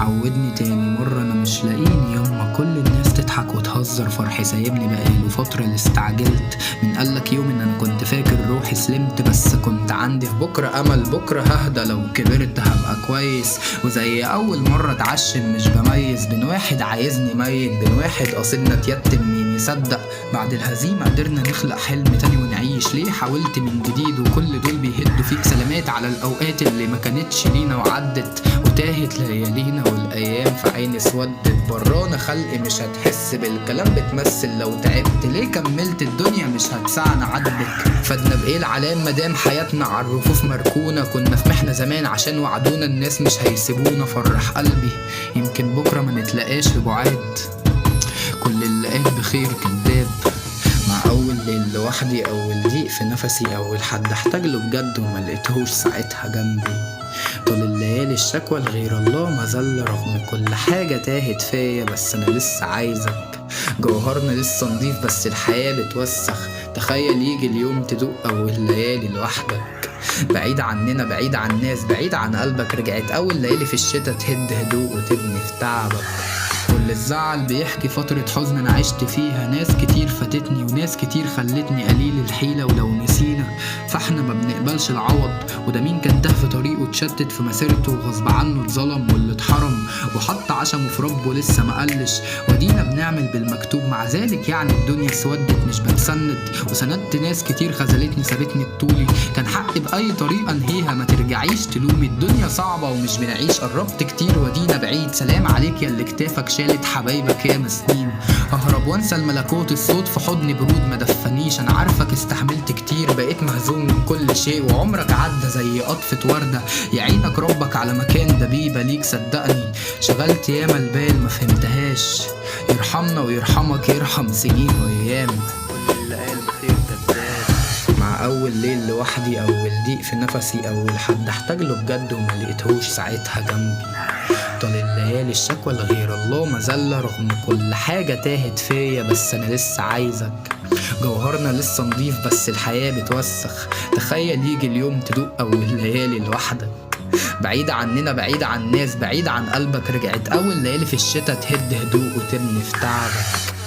عودني تاني مرة انا مش لاقيني، يما كل الناس تضحك وتهزر، فرحي سايبني بقاله فترة اللي استعجلت. من قالك يوم ان انا كنت فاكر روحي سلمت، بس كنت عندي في بكرة امل، بكرة ههدى لو كبرت هبقى كويس. وزي اول مرة اتعشم مش بميز بين واحد عايزني ميت بين واحد قاصدنا اتيتم، مين يصدق؟ بعد الهزيمة قدرنا نخلق حلم تاني ونعيش. ليه حاولت من جديد وكل دول بيهدوا فيك سلامات على الاوقات اللي ما كانتش لينا وعدت، وتاهت ليالينا والايام في عيني اسودت. برانا خلق مش هتحس بالكلام بتمثل، لو تعبت ليه كملت؟ الدنيا مش هتسعنا عاتبك. فدنا بايه العلام مدام حياتنا على الرفوف مركونة؟ كنا في محنة زمان عشان وعدونا الناس مش هيسيبونا. فرح قلبي يمكن بكرة ما نتلاقاش في بعاد، كل اللي قال بخير كداب. مع اول ليل لوحدي، اول ضيق في نفسي، اول حد احتاج له بجد وما لقيتهوش ساعتها جنبي. طول الليالي الشكوى لغير الله ما زال، رغم كل حاجة تاهت فيا بس انا لسه عايزك. جوهرنا لسه نضيف بس الحياة بتوسخ، تخيل يجي اليوم تدوق اول ليالي لوحدك، بعيد عننا بعيد عن الناس بعيد عن قلبك. رجعت اول ليالي في الشتا تهد هدوء وتبني في تعبك. كل الزعل بيحكي فترة حزن انا عشت فيها، ناس كتير فاتتني وناس كتير خلتني قليل الحيلة. ولو نسينا فاحنا ما بنقبلش العوض، وده مين كان تاه في طريقه اتشتت في مسيرته وغصب عنه اتظلم واللي اتحرم وحط عشمه في ربه لسه ما قلش. ودينا بنعمل بالمكتوب مع ذلك يعني الدنيا سودت مش بتسند، وسندت ناس كتير خذلتني سابتني بطولي. كان حقي بأي طريقة انهيها، ما ترجعيش تلومي الدنيا صعبة ومش بنعيش. قربت كتير ودينا بعيد، سلام عليك يا اللي كتافك شالت حبايبك ياما سنين. اهرب وانسى الملكوت الصوت في حضن برود ما دفنيش. انا عارفك استحملت كتير بقيت مهزوم من كل شيء، وعمرك عدى زي قطفة وردة. يعينك ربك على مكان دبيبة ليك صدقني، شغلت ياما البال ما فهمتهاش. يرحمنا ويرحمك يرحم سنين وايام، كل اللي قال بخير كداب. مع اول ليل لوحدي، اول ضيق في نفسي، اول حد احتاج له بجد وما لقيتهوش ساعتها جنبي. طال الليالي الشكوى لغير الله ما زال، رغم كل حاجة تاهت فيا بس انا لسه عايزك. جوهرنا لسه نضيف بس الحياة بتوسخ، تخيل يجي اليوم تدوق اول ليالي لوحدك، بعيد عننا بعيد عن الناس بعيد عن قلبك. رجعت اول ليالي في الشتا تهد هدوء وتبني في تعبك.